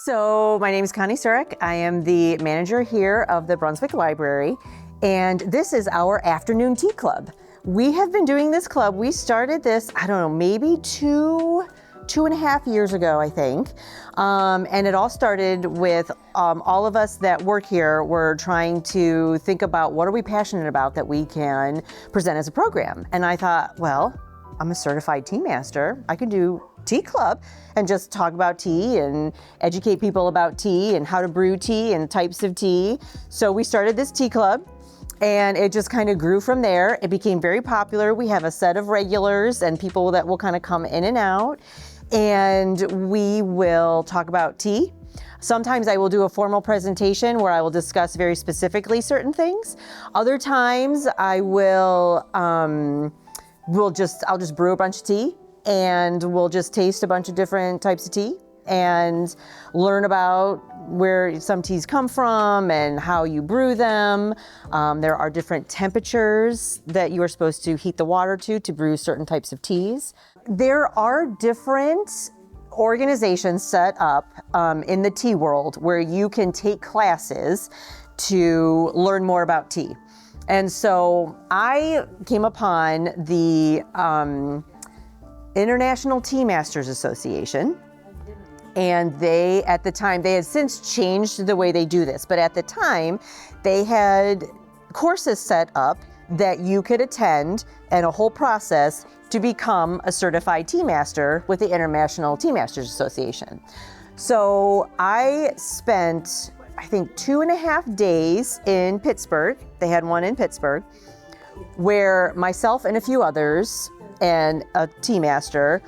So my name is Connie Surek. I am the manager here of the Brunswick Library, and this is our afternoon tea club. We have been doing this club. We started this, I don't know, maybe two and a half years ago, I think. And it all started with all of us that work here were trying to think about what are we passionate about that we can present as a program. And I thought, well, I'm a certified tea master. I could do tea club and just talk about tea and educate people about tea and how to brew tea and types of tea. So we started this tea club. And it just kind of grew from there. It became very popular. We have a set of regulars and people that will kind of come in and out. And we will talk about tea. Sometimes I will do a formal presentation where I will discuss very specifically certain things. Other times I will, I'll just brew a bunch of tea and we'll just taste a bunch of different types of tea and learn about where some teas come from and how you brew them. There are different temperatures that you are supposed to heat the water to brew certain types of teas. There are different organizations set up in the tea world where you can take classes to learn more about tea. And so I came upon the International Tea Masters Association. And they, at the time, they had since changed the way they do this, but at the time, they had courses set up that you could attend and a whole process to become a certified tea master with the International Tea Masters Association. So I spent, I think, 2.5 days in Pittsburgh. They had one in Pittsburgh, where myself and a few others and a tea master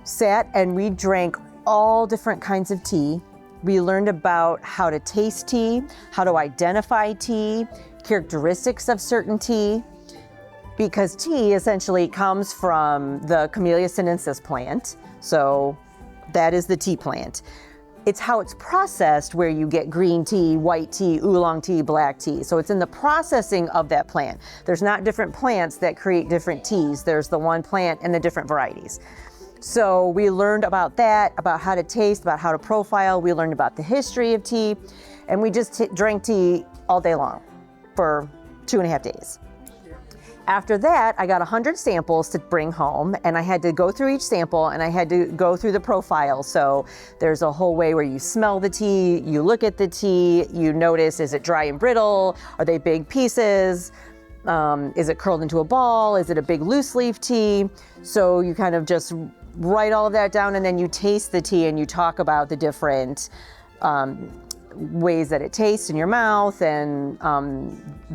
sat and we drank all different kinds of tea. We learned about how to taste tea, how to identify tea, characteristics of certain tea, because tea essentially comes from the Camellia sinensis plant. So that is the tea plant. It's how it's processed where you get green tea, white tea, oolong tea, black tea. So it's in the processing of that plant. There's not different plants that create different teas. There's the one plant and the different varieties. So we learned about that, about how to taste, about how to profile. We learned about the history of tea, and we just drank tea all day long for 2.5 days. After that, I got 100 samples to bring home, and I had to go through each sample, and I had to go through the profile. So there's a whole way where you smell the tea, you look at the tea, you notice, is it dry and brittle? Are they big pieces? Is it curled into a ball? Is it a big loose leaf tea? So you kind of just write all of that down, and then you taste the tea and you talk about the different ways that it tastes in your mouth and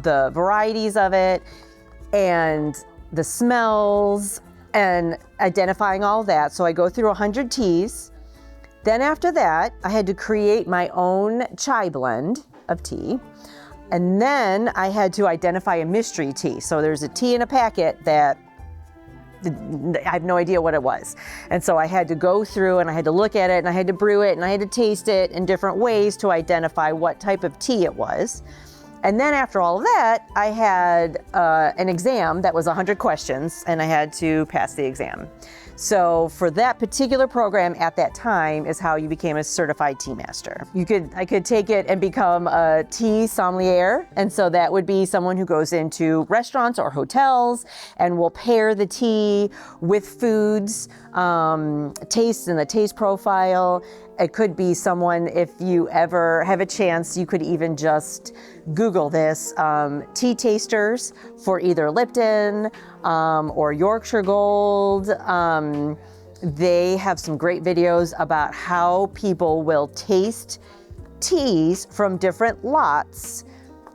the varieties of it and the smells and identifying all that. So I go through 100 teas. Then after that, I had to create my own chai blend of tea. And then I had to identify a mystery tea. So there's a tea in a packet that I have no idea what it was. And so I had to go through and I had to look at it and I had to brew it and I had to taste it in different ways to identify what type of tea it was. And then after all of that, I had an exam that was 100 questions and I had to pass the exam. So for that particular program at that time is how you became a certified tea master. I could take it and become a tea sommelier. And so that would be someone who goes into restaurants or hotels and will pair the tea with foods, tastes and the taste profile. It could be someone, if you ever have a chance, you could even just Google this, tea tasters for either Lipton or Yorkshire Gold. They have some great videos about how people will taste teas from different lots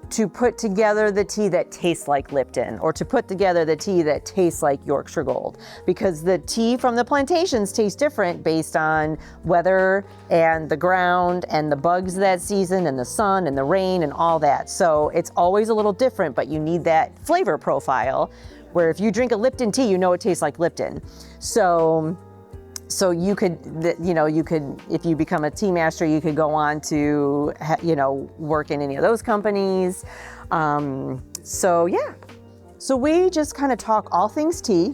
to put together the tea that tastes like Lipton or to put together the tea that tastes like Yorkshire Gold, because the tea from the plantations tastes different based on weather and the ground and the bugs that season and the sun and the rain and all that. So it's always a little different, but you need that flavor profile where if you drink a Lipton tea, you know it tastes like Lipton. So you could, if you become a tea master, you could go on to, work in any of those companies. So we just kind of talk all things tea.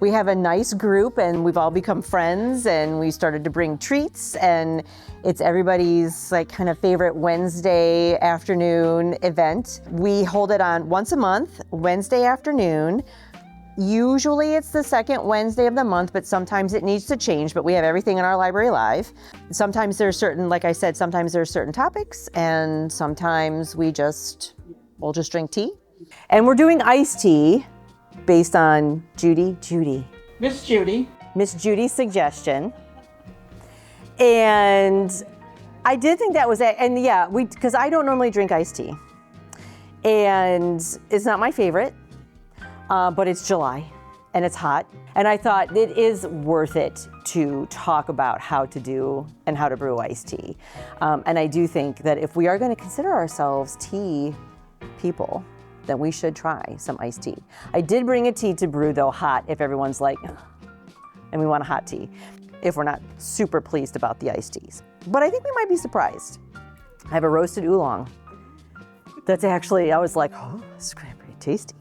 we have a nice group and we've all become friends, and we started to bring treats, and it's everybody's like kind of favorite Wednesday afternoon event. We hold it on once a month, Wednesday afternoon. Usually it's the second Wednesday of the month, but sometimes it needs to change, but we have everything in our library live. Sometimes there's certain, like I said, sometimes there's certain topics, and sometimes we'll just drink tea. And we're doing iced tea based on Miss Judy's suggestion. And I did think that was it. And yeah, because I don't normally drink iced tea. And it's not my favorite, but it's July and it's hot. And I thought it is worth it to talk about how to do and how to brew iced tea. And I do think that if we are going to consider ourselves tea people, then we should try some iced tea. I did bring a tea to brew though, hot, if everyone's like, and we want a hot tea, if we're not super pleased about the iced teas. But I think we might be surprised. I have a roasted oolong. That's actually, I was like, oh, this is pretty tasty.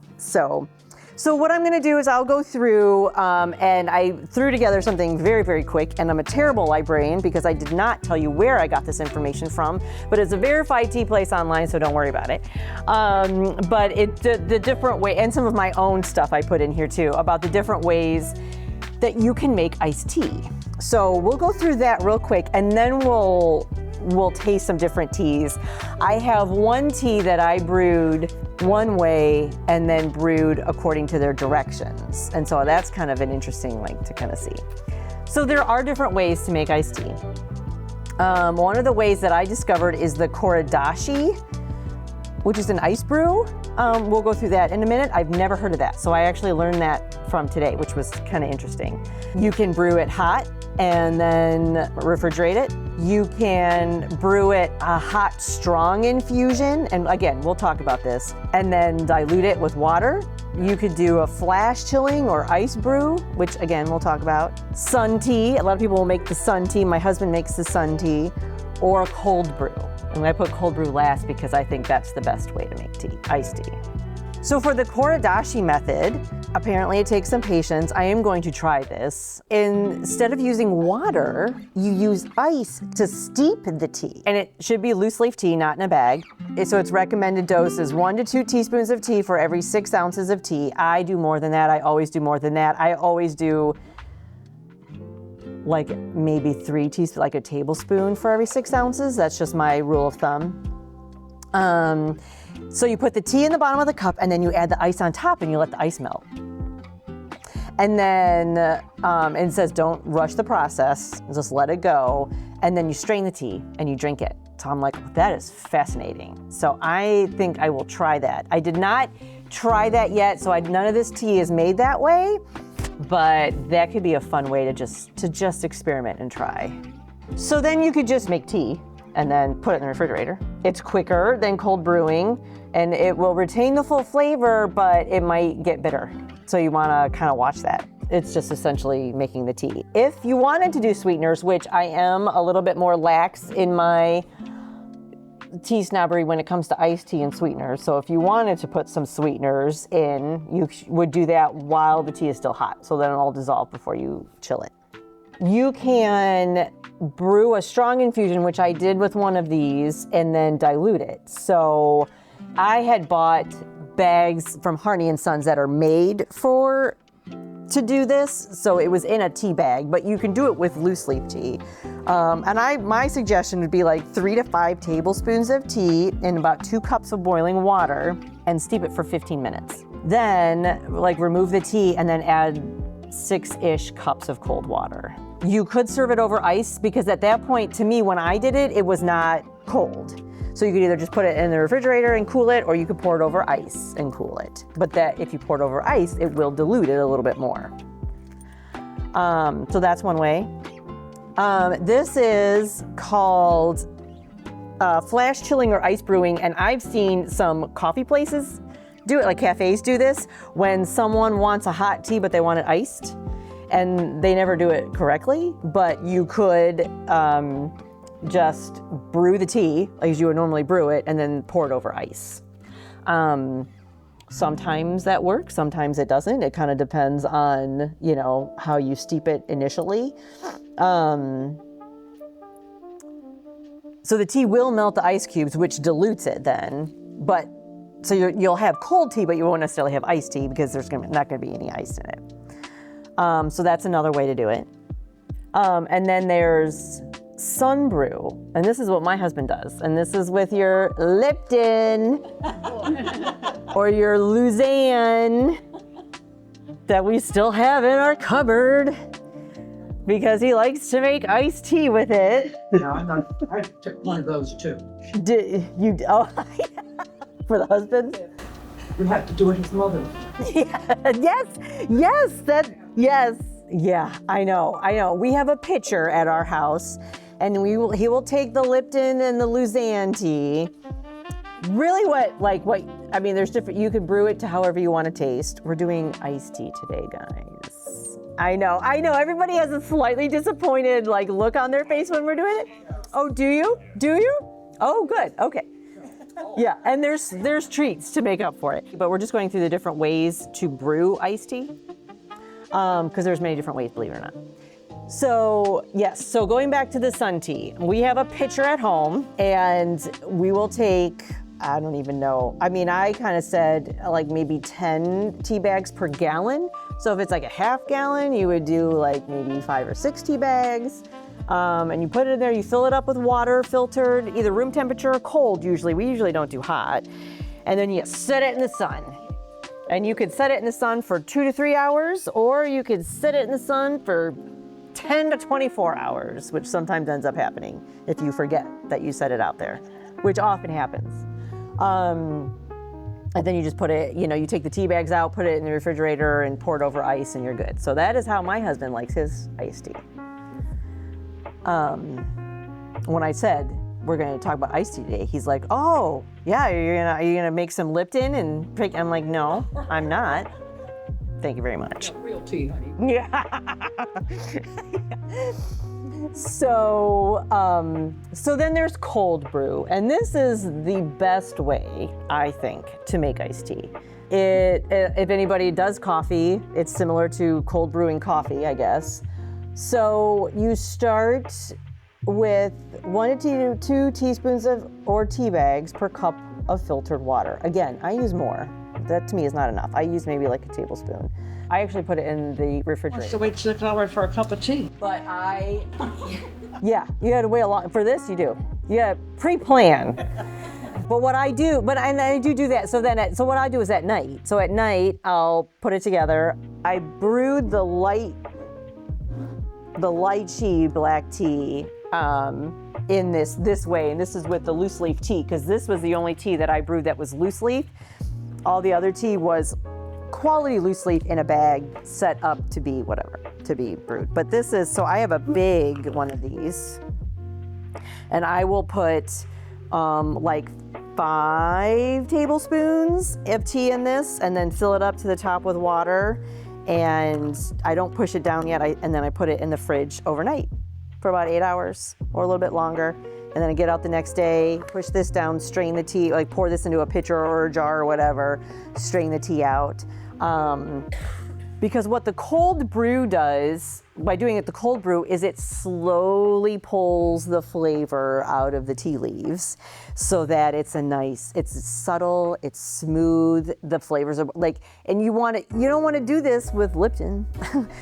So what I'm gonna do is I'll go through, and I threw together something very, very quick, and I'm a terrible librarian because I did not tell you where I got this information from, but it's a verified tea place online, so don't worry about it. But the different way, and some of my own stuff I put in here too, about the different ways that you can make iced tea. So we'll go through that real quick, and then we'll taste some different teas. I have one tea that I brewed one way and then brewed according to their directions. And so that's kind of an interesting link to kind of see. So there are different ways to make iced tea. One of the ways that I discovered is the koradashi, which is an ice brew. We'll go through that in a minute. I've never heard of that. So I actually learned that from today, which was kind of interesting. You can brew it hot and then refrigerate it. You can brew it a hot, strong infusion. And again, we'll talk about this. And then dilute it with water. You could do a flash chilling or ice brew, which again, we'll talk about. Sun tea, a lot of people will make the sun tea. My husband makes the sun tea, or a cold brew. And I put cold brew last because I think that's the best way to make tea, iced tea. So for the koradashi method, apparently it takes some patience. I am going to try this. Instead of using water, you use ice to steep the tea. And it should be loose leaf tea, not in a bag. So its recommended dose is 1 to 2 teaspoons of tea for every 6 ounces of tea. I do more than that. I always do more than that. I always do like maybe 3 teaspoons, like a tablespoon for every 6 ounces. That's just my rule of thumb. So you put the tea in the bottom of the cup, and then you add the ice on top, and you let the ice melt. And then it says don't rush the process, just let it go. And then you strain the tea and you drink it. So I'm like, that is fascinating. So I think I will try that. I did not try that yet, so none of this tea is made that way, but that could be a fun way to just experiment and try. So then you could just make tea and then put it in the refrigerator. It's quicker than cold brewing, and it will retain the full flavor, but it might get bitter. So you wanna kind of watch that. It's just essentially making the tea. If you wanted to do sweeteners, which I am a little bit more lax in my tea snobbery when it comes to iced tea and sweeteners. So if you wanted to put some sweeteners in, you would do that while the tea is still hot, so then it'll dissolve before you chill it. You can brew a strong infusion, which I did with one of these, and then dilute it. So I had bought bags from Harney & Sons that are made to do this. So it was in a tea bag, but you can do it with loose leaf tea. And my suggestion would be like 3 to 5 tablespoons of tea in about 2 cups of boiling water and steep it for 15 minutes. Then like remove the tea and then add 6-ish cups of cold water. You could serve it over ice because at that point, to me, when I did it, it was not cold. So you could either just put it in the refrigerator and cool it, or you could pour it over ice and cool it. But that if you pour it over ice, it will dilute it a little bit more. So that's one way. This is called flash chilling or ice brewing, and I've seen some coffee places do it, like cafes do this, when someone wants a hot tea but they want it iced, and they never do it correctly, but you could just brew the tea as you would normally brew it and then pour it over ice. Sometimes that works, sometimes it doesn't. It kind of depends on, how you steep it initially. So the tea will melt the ice cubes, which dilutes it then. But so you'll have cold tea, but you won't necessarily have iced tea because there's not going to be any ice in it. So that's another way to do it. And then there's sun brew, and this is what my husband does. And this is with your Lipton or your Luzanne that we still have in our cupboard because he likes to make iced tea with it. Yeah, I took one of those too. Oh, for the husband? We have to do it his mother. Yes. Yeah, I know. We have a pitcher at our house, and he will take the Lipton and the Luzanne tea. Really there's different, you could brew it to however you want to taste. We're doing iced tea today, guys. I know. Everybody has a slightly disappointed look on their face when we're doing it. Oh, do you? Oh, good. Okay. Yeah, and there's treats to make up for it. But we're just going through the different ways to brew iced tea. Because there's many different ways, believe it or not. So yes, so going back to the sun tea, we have a pitcher at home, and we will take, I don't even know. I mean, I kind of said maybe 10 tea bags per gallon. So if it's a half gallon, you would do maybe 5 or 6 tea bags. And you put it in there, you fill it up with water, filtered, either room temperature or cold usually. We usually don't do hot. And then you set it in the sun. And you could set it in the sun for 2 to 3 hours, or you could set it in the sun for 10 to 24 hours, which sometimes ends up happening if you forget that you set it out there, which often happens. And then you just put it, you take the tea bags out, put it in the refrigerator, and pour it over ice, and you're good. So that is how my husband likes his iced tea. When I said we're going to talk about iced tea today, he's like, "Oh, yeah, are you gonna make some Lipton and pick?" I'm like, "No, I'm not. Thank you very much." Real tea, honey. Yeah. So then there's cold brew, and this is the best way, I think, to make iced tea. If anybody does coffee, it's similar to cold brewing coffee, I guess. So you start with 1 to 2 teaspoons or tea bags per cup of filtered water. Again, I use more. That to me is not enough. I use maybe a tablespoon. I actually put it in the refrigerator. What's to wait 6 hours for a cup of tea? But yeah, you had to wait a lot. For this, you do. You had to pre-plan. But what I do, and I do that. So what I do is at night. So at night, I'll put it together. I brewed the light tea, black tea, in this way, and this is with the loose leaf tea, because this was the only tea that I brewed that was loose leaf. All the other tea was quality loose leaf in a bag set up to be brewed. But this is, so I have a big one of these, and I will put 5 tablespoons of tea in this, and then fill it up to the top with water. And I don't push it down yet, and then I put it in the fridge overnight for about 8 hours or a little bit longer. And then I get out the next day, push this down, strain the tea, pour this into a pitcher or a jar or whatever, strain the tea out. Because what the cold brew does, by doing it the cold brew, is it slowly pulls the flavor out of the tea leaves so that it's subtle, it's smooth, the flavors are and you don't want to do this with Lipton.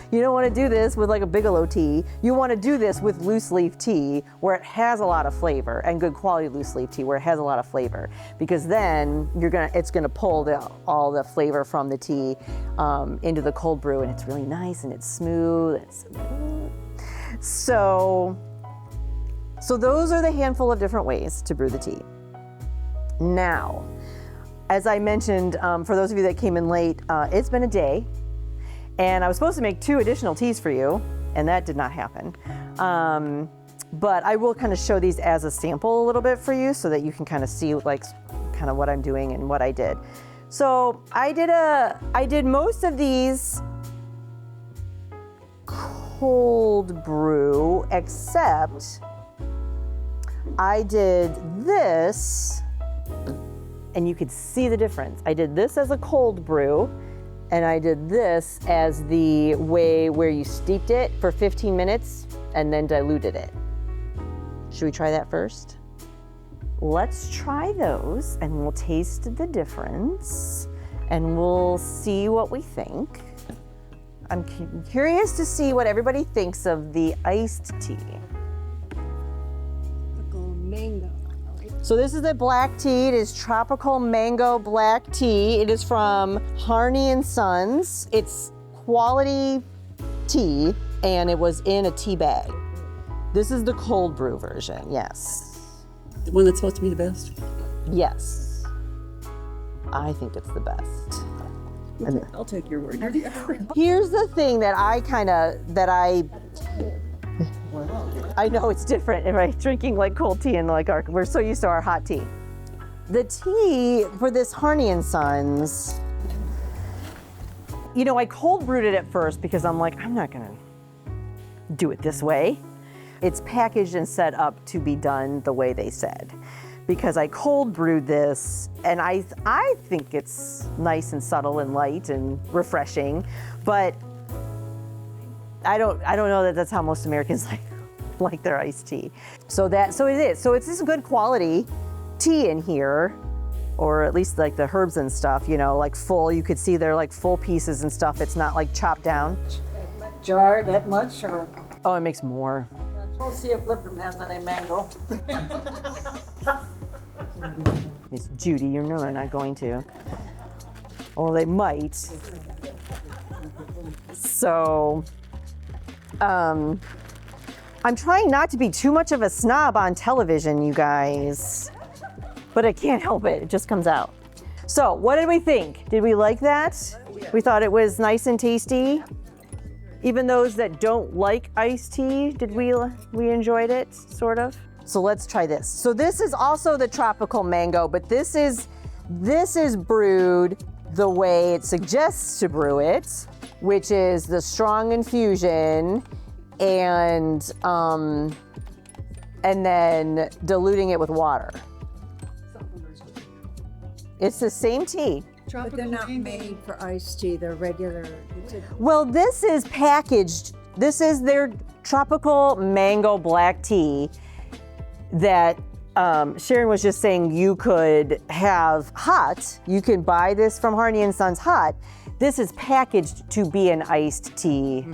You don't want to do this with a Bigelow tea. You want to do this with loose leaf tea where it has a lot of flavor, and good quality loose leaf tea where it has a lot of flavor, because then it's gonna pull all the flavor from the tea into the cold brew, and it's really nice and it's smooth. So those are the handful of different ways to brew the tea. Now, as I mentioned, for those of you that came in late, it's been a day, and I was supposed to make 2 additional teas for you, and that did not happen. But I will kind of show these as a sample a little bit for you so that you can kind of see kind of what I'm doing and what I did. So I did most of these cold brew, except I did this and you could see the difference. I did this as a cold brew, and I did this as the way where you steeped it for 15 minutes and then diluted it. Should we try that first? Let's try those and we'll taste the difference and we'll see what we think. I'm curious to see what everybody thinks of the iced tea. Mango. So this is the black tea. It is tropical mango black tea. It is from Harney and Sons. It's quality tea and it was in a tea bag. This is the cold brew version, yes. The one that's supposed to be the best? Yes. I think it's the best. I'll take your word. Here's the thing that I know it's different, right? Drinking like cold tea and like we're so used to our hot tea. The tea for this Harney and Sons, I cold brewed it at first because I'm like, I'm not gonna do it this way. It's packaged and set up to be done the way they said. Because I cold brewed this and I think it's nice and subtle and light and refreshing, but I don't know that that's how most Americans like their iced tea. So it is. So it's this good quality tea in here, or at least like the herbs and stuff, like full. You could see they're like full pieces and stuff. It's not like chopped down. Jar that much or? Oh, it makes more. We'll see if Lipton has any mango. Miss Judy, you're not going to. Well, they might. So, I'm trying not to be too much of a snob on television, you guys, but I can't help it. It just comes out. So, what did we think? Did we like that? We thought it was nice and tasty. Even those that don't like iced tea, did we enjoyed it, sort of? So let's try this. So this is also the tropical mango, but this is brewed the way it suggests to brew it, which is the strong infusion and then diluting it with water. It's the same tea. But they're not made for iced tea, they're regular. Well, this is packaged. This is their tropical mango black tea that Sharon was just saying you could have hot. You can buy this from Harney and Sons hot. This is packaged to be an iced tea.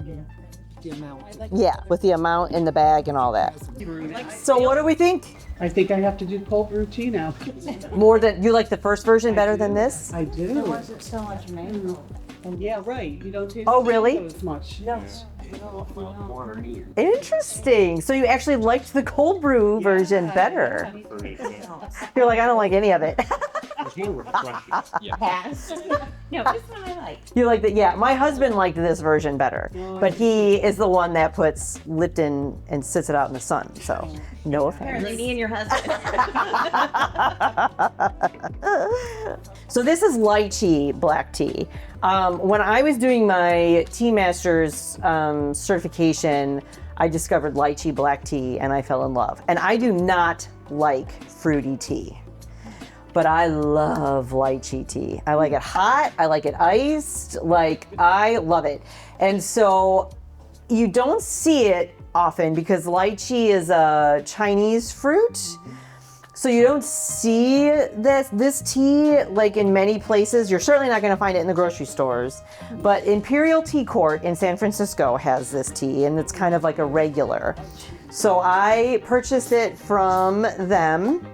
The amount. Yeah, with the amount in the bag and all that. So what do we think? I think I have to do cold brew tea now. More than, you like the first version better than this? I do. Was it so much mango? Yeah, right. You don't taste Oh, really? mango as much. Yes. Interesting. So you actually liked the cold brew version better. You're like, I don't like any of it. Pass. No, this one I like. You like that? Yeah, my husband liked this version better, but he is the one that puts Lipton and sits it out in the sun. So no offense. Apparently me and your husband. So this is lychee black tea. When I was doing my Tea Masters certification, I discovered lychee black tea and I fell in love. And I do not like fruity tea, but I love lychee tea. I like it hot, I like it iced, I love it. And so you don't see it often because lychee is a Chinese fruit. So you don't see this tea like in many places. You're certainly not going to find it in the grocery stores. But Imperial Tea Court in San Francisco has this tea, and it's kind of like a regular. So I purchased it from them,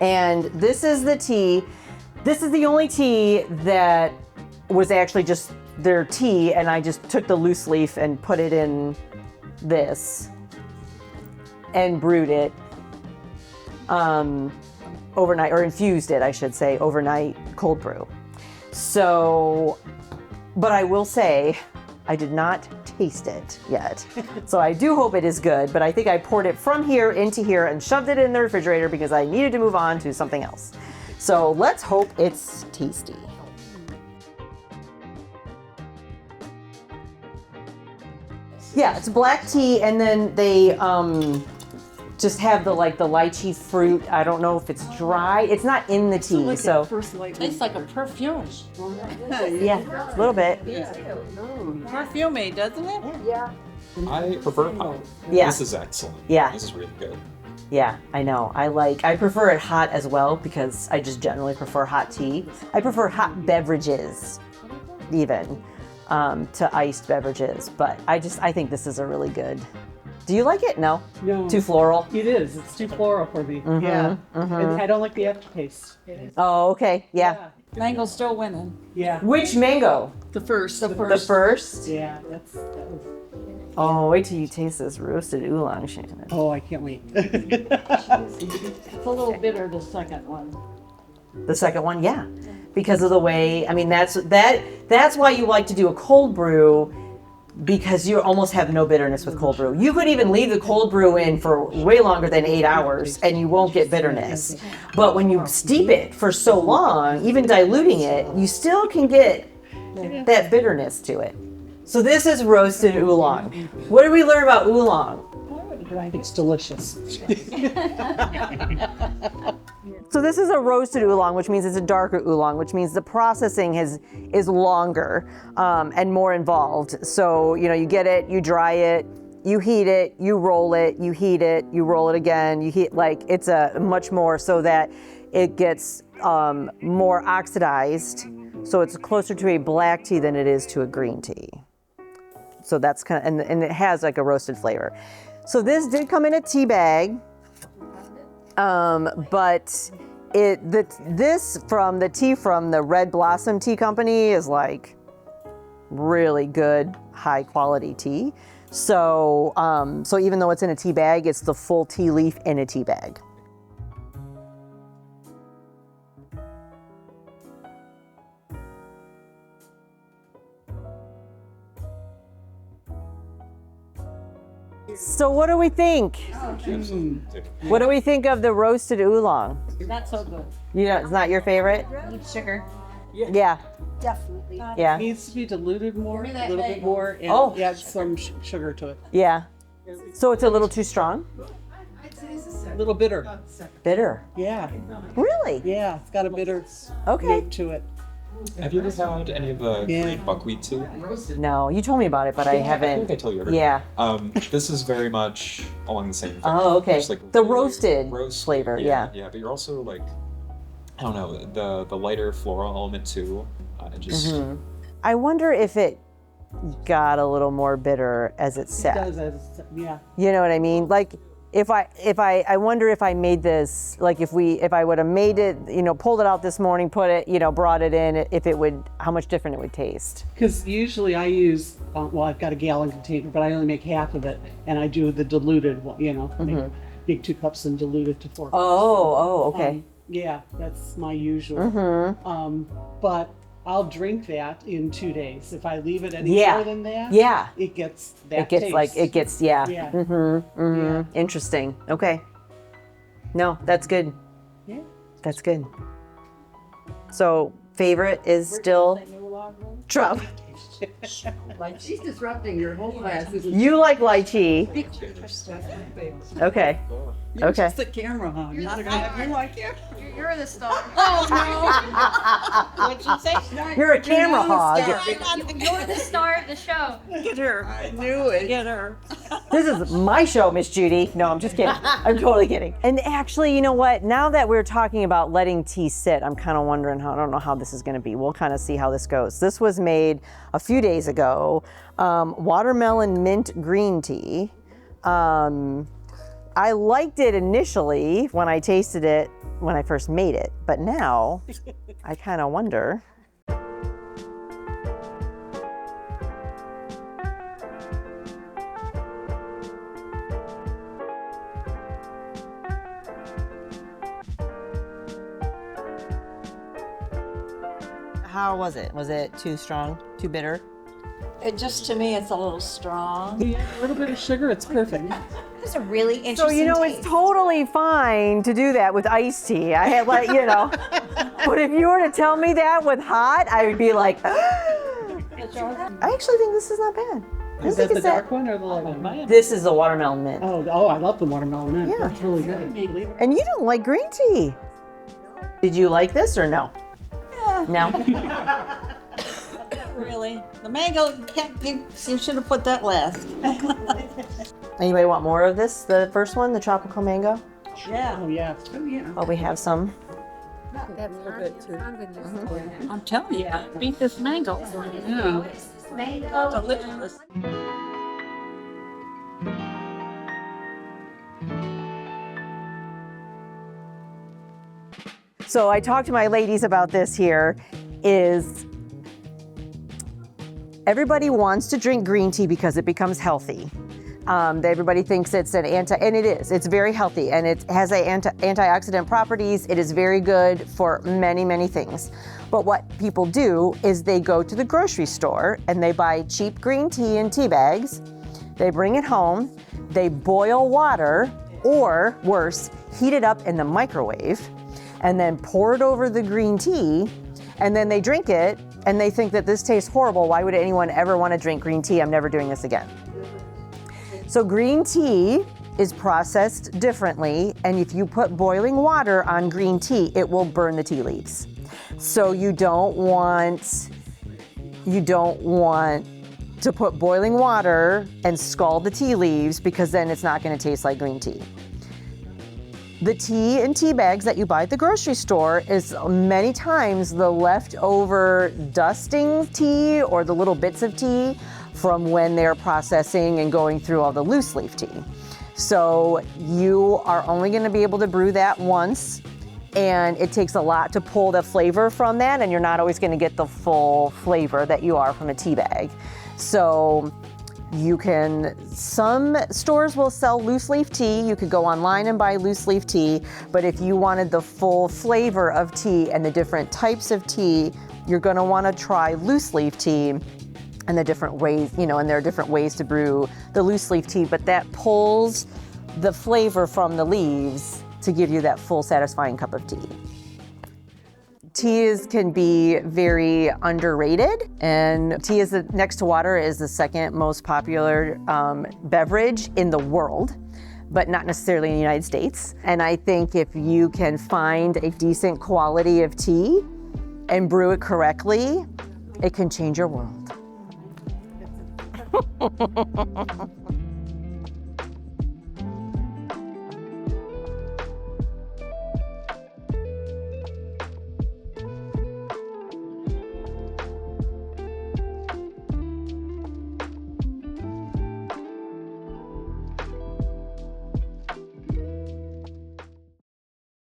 and this is the tea. This is the only tea that was actually just their tea, and I just took the loose leaf and put it in this and brewed it. Overnight, or infused it, I should say, overnight cold brew. So, but I will say, I did not taste it yet. So I do hope it is good, but I think I poured it from here into here and shoved it in the refrigerator because I needed to move on to something else. So let's hope it's tasty. Yeah, it's black tea, and then they just have the lychee fruit. I don't know if it's dry. It's not in the tea, so First light. Tastes like a perfume. yeah, a little bit. Perfumey, doesn't it? Yeah. I prefer hot. Yeah. This is excellent. Yeah. This is really good. Yeah, I know. I prefer it hot as well because I just generally prefer hot tea. I prefer hot beverages, even to iced beverages. But I think this is a really good. Do you like it? No. No. Too floral. It is. It's too floral for me. Yeah. And I don't like the aftertaste. Oh, okay. Yeah. Mango's still winning. Yeah. Which mango? The first. The first. Yeah. That was. Oh, wait till you taste this roasted oolong, Shannon. Oh, I can't wait. It's a little bitter, the second one. The second one, yeah, because of the way. I mean, that's why you like to do a cold brew, because you almost have no bitterness with cold brew. You could even leave the cold brew in for way longer than 8 hours, and you won't get bitterness. But when you steep it for so long, even diluting it, you still can get that bitterness to it. So this is roasted oolong. What did we learn about oolong? It's delicious. So this is a roasted oolong, which means it's a darker oolong, which means the processing is longer and more involved. So, you get it, you dry it, you heat it, you roll it, you heat it, you roll it again, you heat, it's a much more so that it gets more oxidized. So it's closer to a black tea than it is to a green tea. So that's kind of, and it has like a roasted flavor. So this did come in a tea bag, but this from the tea from the Red Blossom Tea Company is like really good, high quality tea. So, so even though it's in a tea bag, it's the full tea leaf in a tea bag. So what do we think? What do we think of the roasted oolong? Not so good. It's not your favorite? Sugar. Yeah. Definitely. Yeah. It needs to be diluted more, a little bit more, and add some sugar to it. Yeah. So it's a little too strong? A little bitter. Bitter. Yeah. Really? Yeah. It's got a bitter Okay. note to it. Have you ever had any of the green buckwheat tea? No, you told me about it, but I I think haven't. I told you. Yeah. This is very much along the same thing. Oh, okay. Just like The really roasted flavor, yeah. Yeah, but you're also like, I don't know, the lighter floral element too. Just I wonder if it got a little more bitter as it sat. It does, yeah. You know what I mean? Like I wonder if I made this, like if I would have made it, pulled it out this morning, put it, brought it in, how much different it would taste. Because usually I use, I've got a gallon container, but I only make half of it, and I do the diluted one, make 2 cups and dilute it to 4 cups. Oh, okay. Yeah, that's my usual. But I'll drink that in 2 days. If I leave it any more than that, it gets that taste. Yeah. Yeah. Interesting. Okay. No, that's good. Yeah. That's good. So favorite is still Trump. She's disrupting your whole class. You like lychee. Okay. You're just the camera, huh? You're not gonna have you like it. You're the star. What'd you say? You're a camera hog. You're the star of the show. Get her. I knew it. Get her. This is my show, Miss Judy. No, I'm just kidding. I'm totally kidding. And actually, you know what? Now that we're talking about letting tea sit, I'm kind of wondering I don't know how this is going to be. We'll kind of see how this goes. This was made a few days ago. Watermelon mint green tea. I liked it initially when I tasted it when I first made it, but now I kind of wonder. How was it? Was it too strong? Too bitter? To me, it's a little strong. Yeah, a little bit of sugar, it's perfect. That's a really interesting So, it's totally fine to do that with iced tea. I had but if you were to tell me that with hot, I would be like, I actually think this is not bad. Is that the dark one or the light one? This is the watermelon mint. Oh, I love the watermelon mint. Yeah. That's really good. And you don't like green tea. Did you like this or no? No? Really? The mango, you should have put that last. Anybody want more of this? The first one, the tropical mango? Yeah. Oh, yeah. Oh, we have some. I'm telling you, beat this mango. Yeah. Delicious. So I talked to my ladies about this here, is everybody wants to drink green tea because it becomes healthy. Everybody thinks it's an and it is. It's very healthy, and it has antioxidant properties. It is very good for many, many things. But what people do is they go to the grocery store and they buy cheap green tea in tea bags. They bring it home, they boil water, or worse, heat it up in the microwave, and then pour it over the green tea, and then they drink it, and they think that this tastes horrible. Why would anyone ever want to drink green tea? I'm never doing this again. So green tea is processed differently, and if you put boiling water on green tea, it will burn the tea leaves. So you don't want to put boiling water and scald the tea leaves, because then it's not going to taste like green tea. The tea in tea bags that you buy at the grocery store is many times the leftover dusting tea or the little bits of tea from when they're processing and going through all the loose leaf tea. So you are only going to be able to brew that once, and it takes a lot to pull the flavor from that, and you're not always going to get the full flavor that you are from a tea bag. So some stores will sell loose leaf tea. You could go online and buy loose leaf tea, but if you wanted the full flavor of tea and the different types of tea, you're going to want to try loose leaf tea and the different ways, and there are different ways to brew the loose leaf tea, but that pulls the flavor from the leaves to give you that full satisfying cup of tea. Teas can be very underrated, and tea is next to water is the second most popular beverage in the world, but not necessarily in the United States. And I think if you can find a decent quality of tea and brew it correctly, it can change your world.